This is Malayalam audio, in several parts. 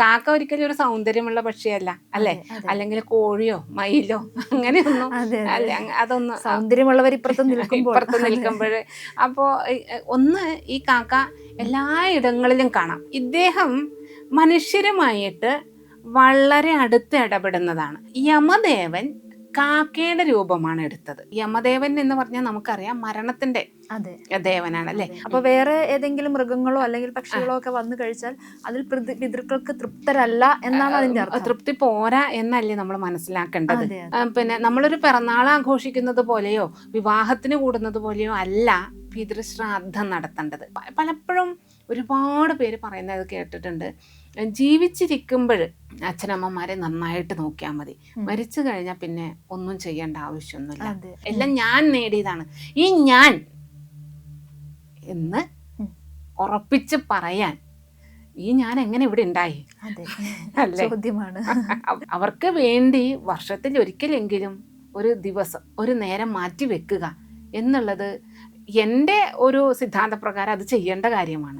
കാക്ക ഒരിക്കലും ഒരു സൗന്ദര്യമുള്ള പക്ഷിയല്ല അല്ലെ, അല്ലെങ്കിൽ കോഴിയോ മയിലോ അങ്ങനെയൊന്നും അല്ലെ, അതൊന്നും സൗന്ദര്യമുള്ളവർ ഇപ്പുറത്ത് നിൽക്കുമ്പോൾ അപ്പോ ഒന്ന് ഈ കാക്ക എല്ലായിടങ്ങളിലും കാണാം. ഇദ്ദേഹം മനുഷ്യരുമായിട്ട് വളരെ അടുത്ത് ഇടപെടുന്നതാണ്. യമദേവൻ കാക്കയുടെ രൂപമാണ് എടുത്തത്. യമദേവൻ എന്ന് പറഞ്ഞാൽ നമുക്കറിയാം മരണത്തിന്റെ ദേവനാണ് അല്ലെ. അപ്പൊ വേറെ ഏതെങ്കിലും മൃഗങ്ങളോ അല്ലെങ്കിൽ പക്ഷികളോ ഒക്കെ വന്നു കഴിച്ചാൽ അതിൽ പിതൃക്കൾക്ക് തൃപ്തരല്ല എന്നാണ് അതിന്റെ അർത്ഥം. തൃപ്തി പോരാ എന്നല്ലേ നമ്മൾ മനസ്സിലാക്കേണ്ടത്. പിന്നെ നമ്മളൊരു പിറന്നാൾ ആഘോഷിക്കുന്നത് പോലെയോ വിവാഹത്തിന് കൂടുന്നത് പോലെയോ അല്ല പിതൃശ്രാദ്ധം നടത്തേണ്ടത്. പലപ്പോഴും ഒരുപാട് പേര് പറയുന്നത് കേട്ടിട്ടുണ്ട്, ജീവിച്ചിരിക്കുമ്പോൾ അച്ഛനമ്മമാരെ നന്നായിട്ട് നോക്കിയാൽ മതി, മരിച്ചു കഴിഞ്ഞാൽ പിന്നെ ഒന്നും ചെയ്യേണ്ട ആവശ്യമൊന്നുമില്ല, എല്ലാം ഞാൻ നേടിയതാണ്. ഈ ഞാൻ എന്ന് ഉറപ്പിച്ച് പറയാൻ ഈ ഞാൻ എങ്ങനെ ഇവിടെ ഉണ്ടായി അല്ലേ? അവർക്ക് വേണ്ടി വർഷത്തിൽ ഒരിക്കലെങ്കിലും ഒരു ദിവസം ഒരു നേരം മാറ്റി വെക്കുക എന്നുള്ളത് എൻ്റെ ഒരു സിദ്ധാന്ത പ്രകാരം അത് ചെയ്യേണ്ട കാര്യമാണ്.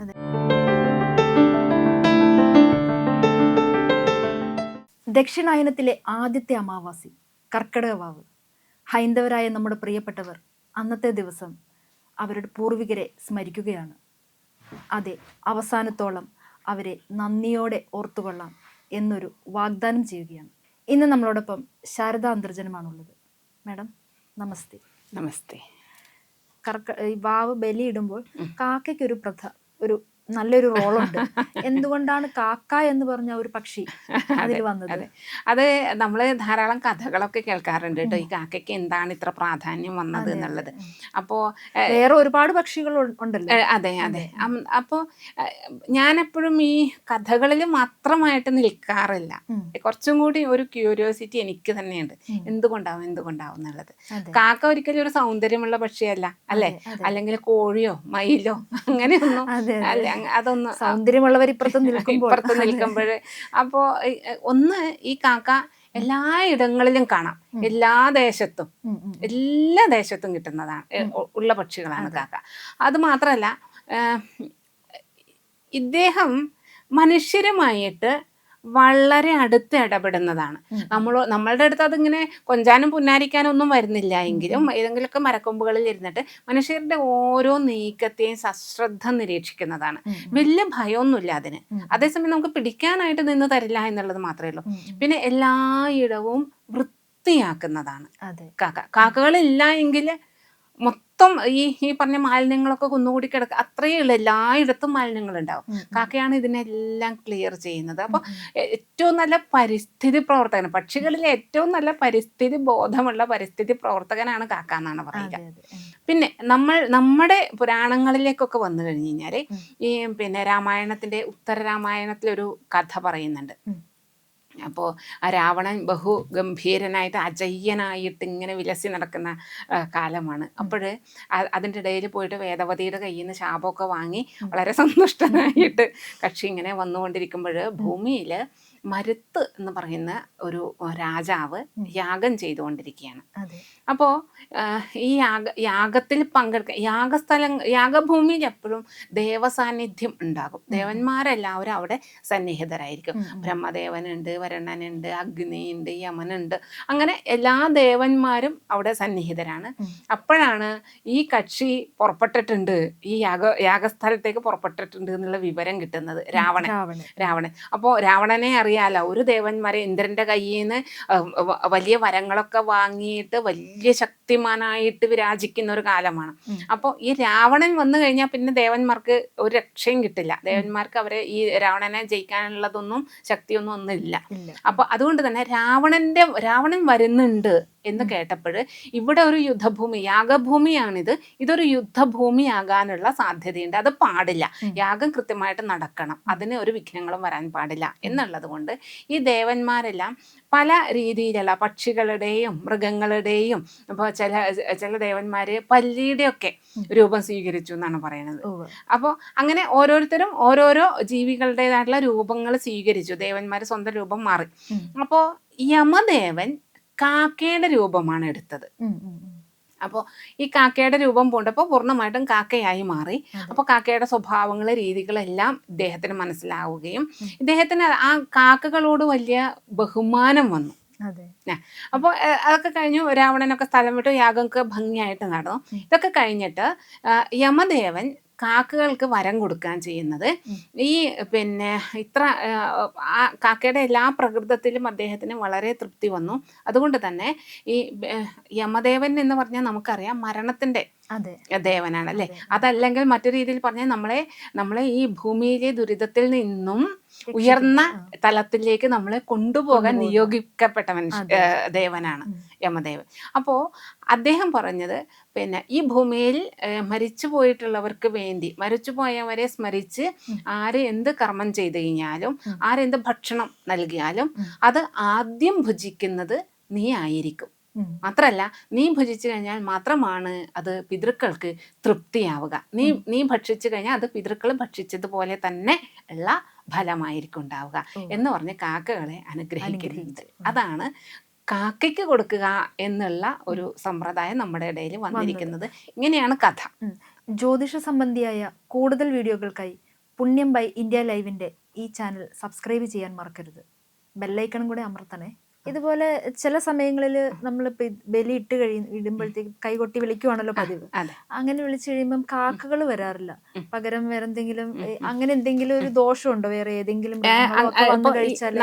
ദക്ഷിണായനത്തിലെ ആദ്യത്തെ അമാവാസി കർക്കിടകവാവ്. ഹൈന്ദവരായ നമ്മുടെ പ്രിയപ്പെട്ടവർ അന്നത്തെ ദിവസം അവരുടെ പൂർവികരെ സ്മരിക്കുകയാണ്. അതെ, അവസാനത്തോളം അവരെ നന്ദിയോടെ ഓർത്തുകൊള്ളാം എന്നൊരു വാഗ്ദാനം ചെയ്യുകയാണ്. ഇന്ന് നമ്മളോടൊപ്പം ശാരദ അന്തർജനമാണുള്ളത്. മാഡം നമസ്തേ. നമസ്തേ. ഈ വാവ് ബലിയിടുമ്പോൾ കാക്കയ്ക്ക് ഒരു നല്ലൊരു റോളുണ്ട്. എന്തുകൊണ്ടാണ് കാക്ക എന്ന് പറഞ്ഞ ഒരു പക്ഷി അതിൽ വന്നത്? അത് നമ്മൾ ധാരാളം കഥകളൊക്കെ കേൾക്കാറുണ്ട് കേട്ടോ, ഈ കാക്കയ്ക്ക് എന്താണ് ഇത്ര പ്രാധാന്യം വന്നത് എന്നുള്ളത്. അപ്പോ വേറെ ഒരുപാട് പക്ഷികൾ ഉണ്ടല്ലോ. അതെ അതെ. അപ്പോൾ ഞാനെപ്പോഴും ഈ കഥകളിൽ മാത്രമായിട്ട് നിൽക്കാറില്ല. കുറച്ചും കൂടി ഒരു ക്യൂരിയോസിറ്റി എനിക്ക് തന്നെയുണ്ട്, എന്തുകൊണ്ടാവും എന്നുള്ളത്. കാക്ക ഒരിക്കലും ഒരു സൗന്ദര്യമുള്ള പക്ഷിയല്ല അല്ലെ, അല്ലെങ്കിൽ കോഴിയോ മയിലോ അങ്ങനെയൊന്നും അല്ലെ, അതൊന്നും സൗന്ദര്യമുള്ളവർ ഇപ്പുറത്ത് നിൽക്കുമ്പോൾ. അപ്പോ ഒന്ന് ഈ കാക്ക എല്ലായിടങ്ങളിലും കാണാം, എല്ലാ ദേശത്തും കിട്ടുന്നതാണ്, ഉള്ള പക്ഷികളാണ് കാക്ക. അത് മാത്രമല്ല ഇദ്ദേഹം മനുഷ്യരുമായിട്ട് വളരെ അടുത്ത് ഇടപെടുന്നതാണ്. നമ്മളുടെ അടുത്ത് അതിങ്ങനെ കൊഞ്ചാനും പുന്നാരിക്കാനും ഒന്നും വരുന്നില്ല എങ്കിലും ഏതെങ്കിലുമൊക്കെ മരക്കൊമ്പുകളിൽ ഇരുന്നിട്ട് മനുഷ്യരുടെ ഓരോ നീക്കത്തെയും സശ്രദ്ധ നിരീക്ഷിക്കുന്നതാണ്. വലിയ ഭയമൊന്നുമില്ല അതിന്. അതേസമയം നമുക്ക് പിടിക്കാനായിട്ട് നിന്ന് തരില്ല എന്നുള്ളത് മാത്രമേ ഉള്ളൂ. പിന്നെ എല്ലായിടവും വൃത്തിയാക്കുന്നതാണ് കാക്കകളില്ല എങ്കിൽ മൊത്തം ഈ പറഞ്ഞ മാലിന്യങ്ങളൊക്കെ കുന്നുകൂടി കിടക്കുക, അത്രയേ ഉള്ളൂ. എല്ലായിടത്തും മാലിന്യങ്ങൾ ഉണ്ടാവും. കാക്കയാണ് ഇതിനെല്ലാം ക്ലിയർ ചെയ്യുന്നത്. അപ്പോൾ ഏറ്റവും നല്ല പരിസ്ഥിതി പ്രവർത്തകൻ, പക്ഷികളിലെ ഏറ്റവും നല്ല പരിസ്ഥിതി ബോധമുള്ള പരിസ്ഥിതി പ്രവർത്തകനാണ് കാക്ക എന്നാണ് പറയുക. പിന്നെ നമ്മുടെ പുരാണങ്ങളിലേക്കൊക്കെ വന്നു കഴിഞ്ഞു കഴിഞ്ഞാൽ ഈ പിന്നെ രാമായണത്തിന്റെ ഉത്തരരാമായണത്തിലൊരു കഥ പറയുന്നുണ്ട്. അപ്പോൾ ആ രാവണൻ ബഹുഗംഭീരനായിട്ട് അജയ്യനായിട്ട് ഇങ്ങനെ വിലസി നടക്കുന്ന കാലമാണ്. അപ്പോൾ അതിൻ്റെ ഇടയിൽ പോയിട്ട് വേദവതിയുടെ കയ്യിൽ നിന്ന് ശാപമൊക്കെ വാങ്ങി വളരെ സന്തുഷ്ടനായിട്ട് കക്ഷി ഇങ്ങനെ വന്നുകൊണ്ടിരിക്കുമ്പോൾ ഭൂമിയിൽ മരുത്ത് എന്ന് പറയുന്ന ഒരു രാജാവ് യാഗം ചെയ്തുകൊണ്ടിരിക്കുകയാണ്. അപ്പോൾ ഈ യാഗത്തിൽ പങ്കെടുക്കാൻ യാഗഭൂമിയിൽ എപ്പോഴും ദേവസാന്നിധ്യം ഉണ്ടാകും. ദേവന്മാരെല്ലാവരും അവിടെ സന്നിഹിതരായിരിക്കും. ബ്രഹ്മദേവനുണ്ട്, വരുണനുണ്ട്, അഗ്നിയുണ്ട്, യമനുണ്ട്, അങ്ങനെ എല്ലാ ദേവന്മാരും അവിടെ സന്നിഹിതരാണ്. അപ്പോഴാണ് ഈ കക്ഷി പുറപ്പെട്ടിട്ടുണ്ട്, ഈ യാഗസ്ഥലത്തേക്ക് പുറപ്പെട്ടിട്ടുണ്ട് എന്നുള്ള വിവരം കിട്ടുന്നത് രാവണൻ. അപ്പോൾ രാവണനെ അറിയാലോ, ഒരു ദേവന്മാരെ ഇന്ദ്രന്റെ കയ്യിൽ നിന്ന് വലിയ വരങ്ങളൊക്കെ വാങ്ങിയിട്ട് വലിയ ശക്തിമാനായിട്ട് വിരാജിക്കുന്ന ഒരു കാലമാണ്. അപ്പോൾ ഈ രാവണൻ വന്നു കഴിഞ്ഞാൽ പിന്നെ ദേവന്മാർക്ക് ഒരു രക്ഷയും കിട്ടില്ല. ദേവന്മാർക്ക് അവരെ ഈ രാവണനെ ജയിക്കാനുള്ളതൊന്നും ശക്തിയൊന്നും ഒന്നുമില്ല. അപ്പൊ അതുകൊണ്ട് തന്നെ രാവണൻ വരുന്നുണ്ട് എന്ന് കേട്ടപ്പോൾ ഇവിടെ ഒരു യുദ്ധഭൂമി, യാഗഭൂമിയാണിത്, ഇതൊരു യുദ്ധഭൂമിയാകാനുള്ള സാധ്യതയുണ്ട്. അത് പാടില്ല, യാഗം കൃത്യമായിട്ട് നടക്കണം, അതിന് ഒരു വിഘ്നങ്ങളും വരാൻ പാടില്ല എന്നുള്ളത് കൊണ്ട് ഈ ദേവന്മാരെല്ലാം പല രീതിയിലുള്ള പക്ഷികളുടെയും മൃഗങ്ങളുടെയും, അപ്പോൾ ചില ദേവന്മാര് പല്ലിയുടെയൊക്കെ രൂപം സ്വീകരിച്ചു എന്നാണ് പറയുന്നത്. അപ്പോൾ അങ്ങനെ ഓരോരുത്തരും ഓരോരോ ജീവികളുടേതായിട്ടുള്ള രൂപങ്ങൾ സ്വീകരിച്ചു, ദേവന്മാർ സ്വന്തം രൂപം മാറി. അപ്പോൾ യമദേവൻ കാക്കയുടെ രൂപമാണ് എടുത്തത്. അപ്പോൾ ഈ കാക്കയുടെ രൂപം പൂണ്ടപ്പോൾ പൂർണ്ണമായിട്ടും കാക്കയായി മാറി. അപ്പോൾ കാക്കയുടെ സ്വഭാവങ്ങൾ രീതികളെല്ലാം ഇദ്ദേഹത്തിന് മനസ്സിലാവുകയും ഇദ്ദേഹത്തിന് ആ കാക്കകളോട് വലിയ ബഹുമാനം വന്നു. അപ്പോൾ അതൊക്കെ കഴിഞ്ഞു. രാവണനൊക്കെ സ്ഥലം വിട്ടു, യാഗമൊക്കെ ഭംഗിയായിട്ട് നടന്നു. ഇതൊക്കെ കഴിഞ്ഞിട്ട് യമദേവൻ കാക്കകൾക്ക് വരം കൊടുക്കാൻ ചെയ്യുന്നത് ഈ പിന്നെ ഇത്ര ആ കാക്കയുടെ എല്ലാ പ്രകൃതത്തിലും അദ്ദേഹത്തിന് വളരെ തൃപ്തി വന്നു. അതുകൊണ്ട് തന്നെ ഈ യമദേവൻ എന്ന് പറഞ്ഞാൽ നമുക്കറിയാം മരണത്തിന്റെ ദേവനാണ് അല്ലേ. അതല്ലെങ്കിൽ മറ്റു രീതിയിൽ പറഞ്ഞാൽ നമ്മളെ ഈ ഭൂമിയിലെ ദുരിതത്തിൽ നിന്നും ഉയർന്ന തലത്തിലേക്ക് നമ്മളെ കൊണ്ടുപോകാൻ നിയോഗിക്കപ്പെട്ട ദേവനാണ് യമദേവൻ. അപ്പോൾ അദ്ദേഹം പറഞ്ഞത് പിന്നെ ഈ ഭൂമിയിൽ മരിച്ചു പോയിട്ടുള്ളവർക്ക് വേണ്ടി, മരിച്ചു പോയവരെ സ്മരിച്ച് ആര് എന്ത് കർമ്മം ചെയ്തു കഴിഞ്ഞാലും, ആരെന്ത് ഭക്ഷണം നൽകിയാലും അത് ആദ്യം ഭുജിക്കുന്നത് നീ ആയിരിക്കും. മാത്രല്ല, നീ ഭുജിച്ചു കഴിഞ്ഞാൽ മാത്രമാണ് അത് പിതൃക്കൾക്ക് തൃപ്തിയാവുക. നീ ഭക്ഷിച്ചു കഴിഞ്ഞാൽ അത് പിതൃക്കൾ ഭക്ഷിച്ചതുപോലെ തന്നെ ഉള്ള ഫലമായിരിക്കും ഉണ്ടാവുക എന്ന് പറഞ്ഞ് കാക്കകളെ അനുഗ്രഹിക്കുന്നുണ്ട്. അതാണ് കാക്കയ്ക്ക് കൊടുക്കുക എന്നുള്ള ഒരു സമ്പ്രദായം നമ്മുടെ ഇടയിൽ വന്നിരിക്കുന്നത്. ഇങ്ങനെയാണ് കഥ. ജ്യോതിഷ സംബന്ധിയായ കൂടുതൽ വീഡിയോകൾക്കായി പുണ്യം ബൈ ഇന്ത്യ ലൈവിന്റെ ഈ ചാനൽ സബ്സ്ക്രൈബ് ചെയ്യാൻ മറക്കരുത്. ബെല്ലൈക്കണും കൂടെ അമർത്തണേ. ഇതുപോലെ ചില സമയങ്ങളിൽ നമ്മൾ ബലി ഇടുമ്പോഴത്തേക്ക് കൈകൊട്ടി വിളിക്കുവാണല്ലോ പതിവ്. അങ്ങനെ വിളിച്ചു കഴിയുമ്പം കാക്കകൾ വരാറില്ല. പകരം വേറെ എന്തെങ്കിലും അങ്ങനെ എന്തെങ്കിലും ഒരു ദോഷമുണ്ടോ വേറെ ഏതെങ്കിലും?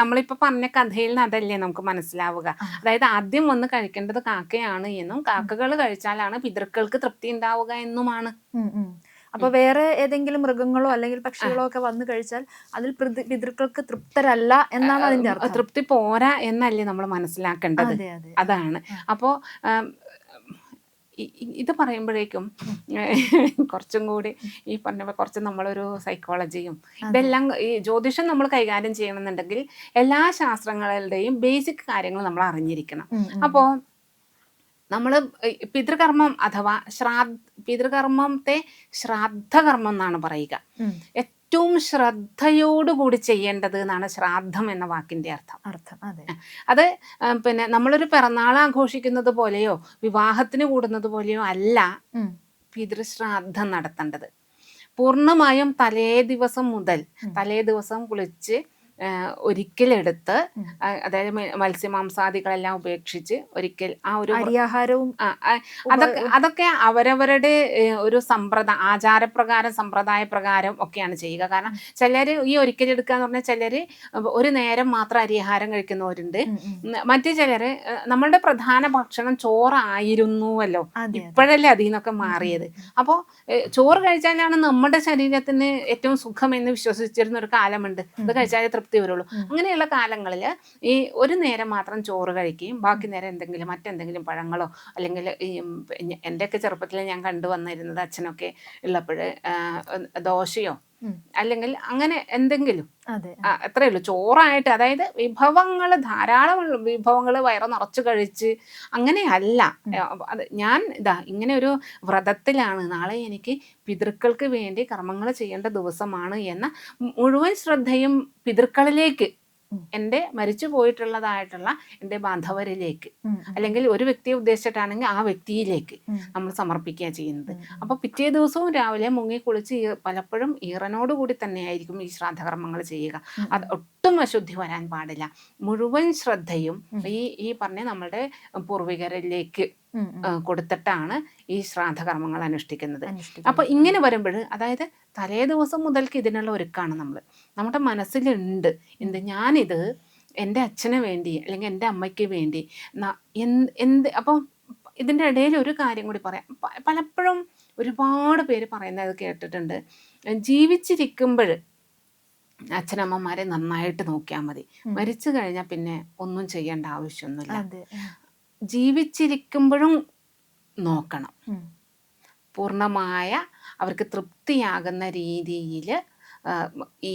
നമ്മളിപ്പോ പറഞ്ഞ കഥയിൽ നിന്ന് അതല്ലേ നമുക്ക് മനസ്സിലാവുക. അതായത് ആദ്യം വന്ന് കഴിക്കേണ്ടത് കാക്കയാണ് എന്നും കാക്കകൾ കഴിച്ചാലാണ് പിതൃക്കൾക്ക് തൃപ്തി ഉണ്ടാവുക എന്നുമാണ്. അപ്പൊ വേറെ ഏതെങ്കിലും മൃഗങ്ങളോ അല്ലെങ്കിൽ പക്ഷികളോ ഒക്കെ വന്നു കഴിച്ചാൽ അതിൽ പിതൃക്കൾക്ക് തൃപ്തരല്ല എന്നാണ് അതിന്റെ അർത്ഥം. തൃപ്തി പോരാ എന്നല്ലേ നമ്മൾ മനസ്സിലാക്കേണ്ടത്. അതാണ്. അപ്പോ ഇത് പറയുമ്പോഴേക്കും കുറച്ചും കൂടി ഈ പറഞ്ഞ കുറച്ച് നമ്മളൊരു സൈക്കോളജിയും ഇതെല്ലാം ഈ ജ്യോതിഷം നമ്മൾ കൈകാര്യം ചെയ്യണമെന്നുണ്ടെങ്കിൽ എല്ലാ ശാസ്ത്രങ്ങളുടെയും ബേസിക് കാര്യങ്ങൾ നമ്മൾ അറിഞ്ഞിരിക്കണം. അപ്പോൾ നമ്മൾ പിതൃകർമ്മം അഥവാ പിതൃകർമ്മത്തെ ശ്രാദ്ധകർമ്മം എന്നാണ് പറയുക. ഏറ്റവും ശ്രദ്ധയോടുകൂടി ചെയ്യേണ്ടത് എന്നാണ് ശ്രാദ്ധം എന്ന വാക്കിന്റെ അർത്ഥം. അത് പിന്നെ നമ്മളൊരു പിറന്നാൾ ആഘോഷിക്കുന്നത് പോലെയോ വിവാഹത്തിന് കൂടുന്നത് പോലെയോ അല്ല പിതൃശ്രാദ്ധം നടത്തേണ്ടത്. പൂർണ്ണമായും തലേ ദിവസം കുളിച്ച് ഒരിക്കലെടുത്ത്, അതായത് മത്സ്യമാംസാദികളെല്ലാം ഉപേക്ഷിച്ച് ഒരിക്കൽ ആ ഒരു അരിയാഹാരവും അതൊക്കെ അവരവരുടെ ഒരു ആചാരപ്രകാരം സമ്പ്രദായ പ്രകാരം ഒക്കെയാണ് ചെയ്യുക. കാരണം ചിലര് ഈ ഒരിക്കലെടുക്കുക എന്ന് പറഞ്ഞാൽ ചിലര് ഒരു നേരം മാത്രം അരിയാഹാരം കഴിക്കുന്നവരുണ്ട്. മറ്റു ചിലര് നമ്മളുടെ പ്രധാന ഭക്ഷണം ചോറായിരുന്നുവല്ലോ, ഇപ്പോഴല്ലേ അതിൽ നിന്നൊക്കെ മാറിയത്. അപ്പോൾ ചോറ് കഴിച്ചാലാണ് നമ്മുടെ ശരീരത്തിന് ഏറ്റവും സുഖം എന്ന് വിശ്വസിച്ചിരുന്ന ഒരു കാലമുണ്ട്. ഇത് കഴിച്ചാലേ തൃപ്തി വരുള്ളൂ. അങ്ങനെയുള്ള കാലങ്ങളിൽ ഈ ഒരു നേരം മാത്രം ചോറ് കഴിക്കുകയും ബാക്കി നേരം മറ്റെന്തെങ്കിലും പഴങ്ങളോ അല്ലെങ്കിൽ ഈ എൻ്റെയൊക്കെ ചെറുപ്പത്തിൽ ഞാൻ കണ്ടുവന്നിരുന്നത് അച്ഛനൊക്കെ ഉള്ളപ്പോൾ ദോശയോ അല്ലെങ്കിൽ അങ്ങനെ എന്തെങ്കിലും, അത്രയേ ഉള്ളൂ. ചോറായിട്ട്, അതായത് ധാരാളം വിഭവങ്ങൾ വയറ് നിറച്ച് കഴിച്ച് അങ്ങനെയല്ല. ഞാൻ ഇങ്ങനെ ഒരു വ്രതത്തിലാണ്, നാളെ എനിക്ക് പിതൃക്കൾക്ക് വേണ്ടി കർമ്മങ്ങൾ ചെയ്യേണ്ട ദിവസമാണ് എന്ന മുഴുവൻ ശ്രദ്ധയും പിതൃക്കളിലേക്ക്, എൻ്റെ മരിച്ചു പോയിട്ടുള്ളതായിട്ടുള്ള എൻ്റെ ബാന്ധവരിലേക്ക്, അല്ലെങ്കിൽ ഒരു വ്യക്തിയെ ഉദ്ദേശിച്ചിട്ടാണെങ്കിൽ ആ വ്യക്തിയിലേക്ക് നമ്മൾ സമർപ്പിക്കുക ചെയ്യുന്നത്. അപ്പോൾ പിറ്റേ ദിവസവും രാവിലെ മുങ്ങി കുളിച്ച് പലപ്പോഴും ഈറനോടുകൂടി തന്നെയായിരിക്കും ഈ ശ്രാദ്ധകർമ്മങ്ങൾ ചെയ്യുക. അത് ഒട്ടും അശുദ്ധി വരാൻ പാടില്ല. മുഴുവൻ ശ്രദ്ധയും ഈ പറഞ്ഞ നമ്മളുടെ പൂർവികരിലേക്ക് കൊടുത്തിട്ടാണ് ഈ ശ്രാദ്ധകർമ്മങ്ങൾ അനുഷ്ഠിക്കുന്നത്. അപ്പൊ ഇങ്ങനെ വരുമ്പോൾ, അതായത് തലേ ദിവസം മുതൽക്ക് ഇതിനുള്ള ഒരുക്കാണ് നമ്മുടെ മനസ്സിലുണ്ട്. ഞാനിത് എൻ്റെ അച്ഛന് വേണ്ടി അല്ലെങ്കിൽ എൻ്റെ അമ്മയ്ക്ക് വേണ്ടി അപ്പം ഇതിൻ്റെ ഇടയിൽ ഒരു കാര്യം കൂടി പറയാം. പലപ്പോഴും ഒരുപാട് പേര് പറയുന്നത് കേട്ടിട്ടുണ്ട്, ജീവിച്ചിരിക്കുമ്പോൾ അച്ഛനമ്മമാരെ നന്നായിട്ട് നോക്കിയാൽ മതി, മരിച്ചു കഴിഞ്ഞാൽ പിന്നെ ഒന്നും ചെയ്യേണ്ട ആവശ്യമൊന്നുമില്ല. ജീവിച്ചിരിക്കുമ്പോഴും നോക്കണം, പൂർണ്ണമായ അവർക്ക് തൃപ്തിയാകുന്ന രീതിയിൽ ഈ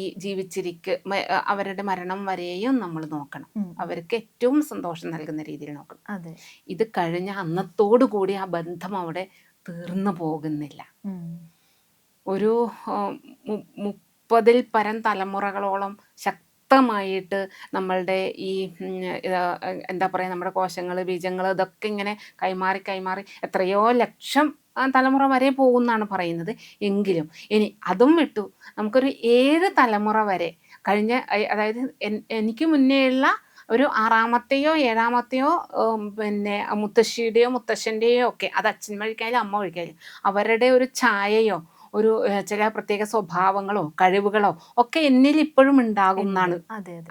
അവരുടെ മരണം വരെയും നമ്മൾ നോക്കണം. അവർക്ക് ഏറ്റവും സന്തോഷം നൽകുന്ന രീതിയിൽ നോക്കണം. ഇത് കഴിഞ്ഞ അന്നത്തോടു കൂടി ആ ബന്ധം അവിടെ തീർന്നു പോകുന്നില്ല. ഒരു 30-ൽ പരം തലമുറകളോളം ശക്തമായിട്ട് നമ്മളുടെ ഈ എന്താ പറയുക, നമ്മുടെ കോശങ്ങൾ, ബീജങ്ങൾ ഇതൊക്കെ ഇങ്ങനെ കൈമാറി കൈമാറി എത്രയോ ലക്ഷം തലമുറ വരെ പോകുമെന്നാണ് പറയുന്നത്. എങ്കിലും ഇനി അതും വിട്ടു നമുക്കൊരു 7 തലമുറ വരെ കഴിഞ്ഞ, അതായത് എനിക്ക് മുന്നേയുള്ള ഒരു 6-മത്തെയോ 7-മത്തെയോ പിന്നെ മുത്തശ്ശിയുടെയോ മുത്തശ്ശൻ്റെയോ ഒക്കെ, അത് അച്ഛൻ വഴിക്കായാലും അമ്മ വഴിക്കായാലും, അവരുടെ ഒരു ഛായയോ ഒരു ചില പ്രത്യേക സ്വഭാവങ്ങളോ കഴിവുകളോ ഒക്കെ എന്നിൽ ഇപ്പോഴും ഉണ്ടാകും എന്നാണ്,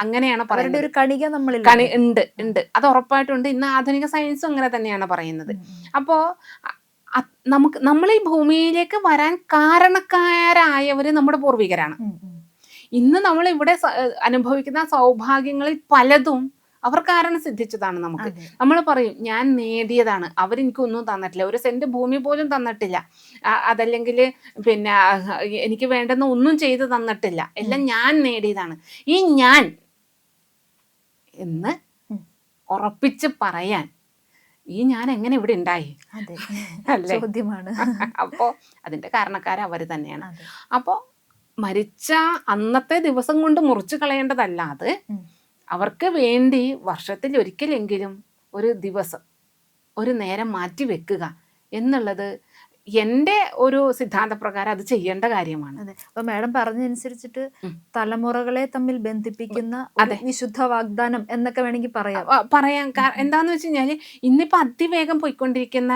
അങ്ങനെയാണ് പറയുന്നത്. ഒരു കണിക നമ്മളിൽ ഉണ്ട്, അത് ഉറപ്പായിട്ടുണ്ട്. ഇന്ന് ആധുനിക സയൻസും അങ്ങനെ തന്നെയാണ് പറയുന്നത്. അപ്പോൾ നമ്മൾ ഈ ഭൂമിയിലേക്ക് വരാൻ കാരണക്കാരായവർ നമ്മുടെ പൂർവികരാണ്. ഇന്ന് നമ്മൾ ഇവിടെ അനുഭവിക്കുന്ന സൗഭാഗ്യങ്ങളിൽ പലതും അവർ കാരണം സിദ്ധിച്ചതാണ്. നമുക്ക് നമ്മൾ പറയും ഞാൻ നേടിയതാണ്, അവരെനിക്കൊന്നും തന്നിട്ടില്ല, ഒരു സെന്റ് ഭൂമി പോലും തന്നിട്ടില്ല, അതല്ലെങ്കിൽ പിന്നെ എനിക്ക് വേണ്ടുന്ന ഒന്നും ചെയ്ത് തന്നിട്ടില്ല, എല്ലാം ഞാൻ നേടിയതാണ്. ഈ ഞാൻ എന്ന് ഉറപ്പിച്ച് പറയാൻ ഈ ഞാൻ എങ്ങനെ ഇവിടെ ഉണ്ടായി അല്ലേ? അപ്പോ അതിന്റെ കാരണക്കാര് അവര് തന്നെയാണ്. അപ്പോ മരിച്ച അന്നത്തെ ദിവസം കൊണ്ട് മുറിച്ചു കളയേണ്ടതല്ലാതെ അവർക്ക് വേണ്ടി വർഷത്തിൽ ഒരിക്കലെങ്കിലും ഒരു ദിവസം, ഒരു നേരം മാറ്റി വെക്കുക എന്നുള്ളത് എൻ്റെ ഒരു സിദ്ധാന്തപ്രകാരം അത് ചെയ്യേണ്ട കാര്യമാണ്. അതെ. അപ്പൊ മാഡം പറഞ്ഞതനുസരിച്ചിട്ട് തലമുറകളെ തമ്മിൽ ബന്ധിപ്പിക്കുന്ന വിശുദ്ധ വാഗ്ദാനം എന്നൊക്കെ വേണമെങ്കിൽ പറയാം. എന്താന്ന് വെച്ച് കഴിഞ്ഞാല് ഇന്നിപ്പോ അതിവേഗം പോയിക്കൊണ്ടിരിക്കുന്ന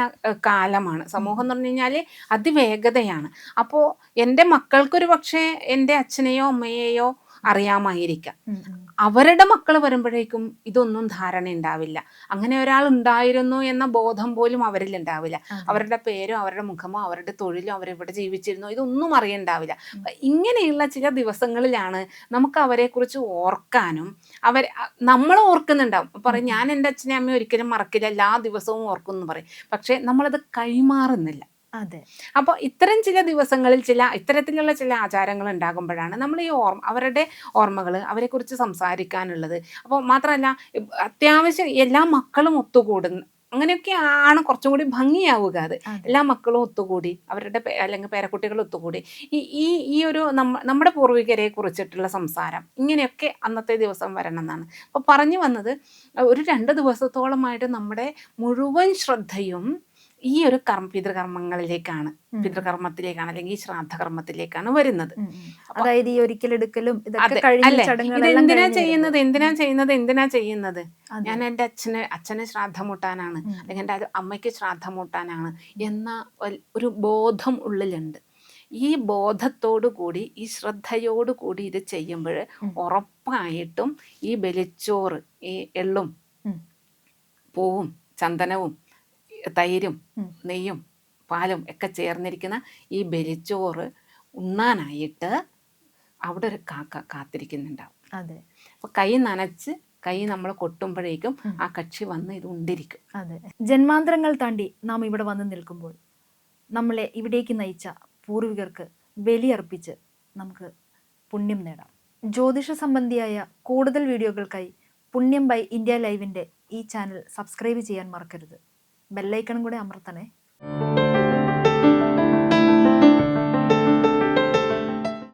കാലമാണ്. സമൂഹം എന്ന് പറഞ്ഞു കഴിഞ്ഞാല് അതിവേഗതയാണ്. അപ്പോ എൻ്റെ മക്കൾക്കൊരു പക്ഷേ എൻ്റെ അച്ഛനെയോ അമ്മയെയോ അറിയാമായിരിക്കാം, അവരുടെ മക്കൾ വരുമ്പോഴേക്കും ഇതൊന്നും ധാരണ ഉണ്ടാവില്ല. അങ്ങനെ ഒരാൾ ഉണ്ടായിരുന്നു എന്ന ബോധം പോലും അവരിൽ ഉണ്ടാവില്ല. അവരുടെ പേരോ അവരുടെ മുഖമോ അവരുടെ തൊഴിലോ അവരെവിടെ ജീവിച്ചിരുന്നോ ഇതൊന്നും അറിയണ്ടാവില്ല. ഇങ്ങനെയുള്ള ചില ദിവസങ്ങളിലാണ് നമുക്ക് അവരെ കുറിച്ച് ഓർക്കാനും നമ്മൾ ഓർക്കുന്നുണ്ടാവും. പറയും ഞാൻ എൻ്റെ അച്ഛനെ അമ്മയെ ഒരിക്കലും മറക്കില്ല, എല്ലാ ദിവസവും ഓർക്കും എന്ന് പറയും. പക്ഷെ നമ്മളത് കൈമാറുന്നില്ല. അതെ. അപ്പോൾ ഇത്തരം ചില ദിവസങ്ങളിൽ ഇത്തരത്തിലുള്ള ചില ആചാരങ്ങൾ ഉണ്ടാകുമ്പോഴാണ് നമ്മൾ ഈ അവരുടെ ഓർമ്മകൾ, അവരെക്കുറിച്ച് സംസാരിക്കാനുള്ളത്. അപ്പോൾ മാത്രമല്ല അത്യാവശ്യം എല്ലാ മക്കളും ഒത്തുകൂടുന്നു, അങ്ങനെയൊക്കെ ആണ് കുറച്ചും കൂടി ഭംഗിയാവുക. അത് എല്ലാ മക്കളും ഒത്തുകൂടി അവരുടെ അല്ലെങ്കിൽ പേരക്കുട്ടികൾ ഒത്തുകൂടി ഈ ഒരു നമ്മുടെ പൂർവികരെ കുറിച്ചിട്ടുള്ള സംസാരം ഇങ്ങനെയൊക്കെ അന്നത്തെ ദിവസം വരണം എന്നാണ്. അപ്പോൾ പറഞ്ഞു വന്നത്, ഒരു 2 ദിവസത്തോളമായിട്ട് നമ്മുടെ മുഴുവൻ ശ്രദ്ധയും ഈ ഒരു പിതൃകർമ്മങ്ങളിലേക്കാണ്, പിതൃകർമ്മത്തിലേക്കാണ് അല്ലെങ്കിൽ ശ്രാദ്ധകർമ്മത്തിലേക്കാണ് വരുന്നത്. അതായത് ഈ ഒരിക്കലെടുക്കലും എന്തിനാ ചെയ്യുന്നത്? ഞാൻ എൻ്റെ അച്ഛന് ശ്രാദ്ധമൂട്ടാനാണ്, അല്ലെങ്കിൽ എൻ്റെ അമ്മയ്ക്ക് ശ്രാദ്ധമൂട്ടാനാണ് എന്ന ഒരു ബോധം ഉള്ളിലുണ്ട്. ഈ ബോധത്തോടു കൂടി, ഈ ശ്രദ്ധയോടു കൂടി ഇത് ചെയ്യുമ്പോൾ ഉറപ്പായിട്ടും ഈ ബലിച്ചോറ്, ഈ എള്ളും പൂവും ചന്ദനവും തൈരും നെയ്യും പാലും ഒക്കെ ചേർന്നിരിക്കുന്ന ഈ ബലിച്ചോറ് ഉണ്ണാനായിട്ട് അവിടെ ഒരു കാക്ക കാത്തിരിക്കുന്നുണ്ടാവും. അതെ. അപ്പൊ കൈ നനച്ച് കൈ നമ്മൾ കൊട്ടുമ്പോഴേക്കും ആ കക്ഷി വന്ന് ഇത് ഉണ്ടിരിക്കും. അതെ. ജന്മാന്തരങ്ങൾ താണ്ടി നാം ഇവിടെ വന്ന് നിൽക്കുമ്പോൾ നമ്മളെ ഇവിടേക്ക് നയിച്ച പൂർവികർക്ക് ബലിയർപ്പിച്ച് നമുക്ക് പുണ്യം നേടാം. ജ്യോതിഷ സംബന്ധിയായ കൂടുതൽ വീഡിയോകൾക്കായി പുണ്യം ബൈ ഇന്ത്യ ലൈവിൻ്റെ ഈ ചാനൽ സബ്സ്ക്രൈബ് ചെയ്യാൻ മറക്കരുത്. ബെല്ലൈക്കണും കൂടെ അമർത്തണേ.